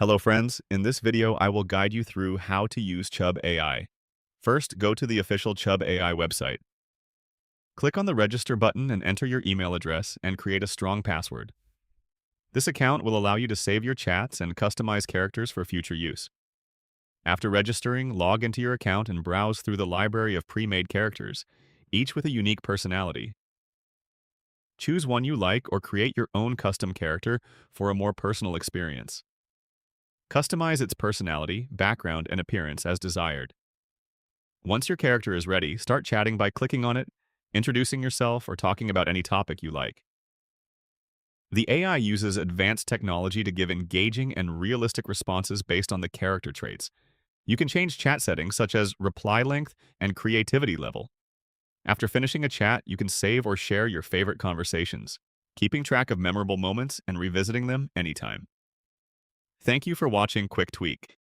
Hello friends, in this video I will guide you through how to use Chub AI. First, go to the official Chub AI website. Click on the register button and enter your email address and create a strong password. This account will allow you to save your chats and customize characters for future use. After registering, log into your account and browse through the library of pre-made characters, each with a unique personality. Choose one you like or create your own custom character for a more personal experience. Customize its personality, background, and appearance as desired. Once your character is ready, start chatting by clicking on it, introducing yourself, or talking about any topic you like. The AI uses advanced technology to give engaging and realistic responses based on the character traits. You can change chat settings such as reply length and creativity level. After finishing a chat, you can save or share your favorite conversations, keeping track of memorable moments and revisiting them anytime. Thank you for watching Quick Tweak.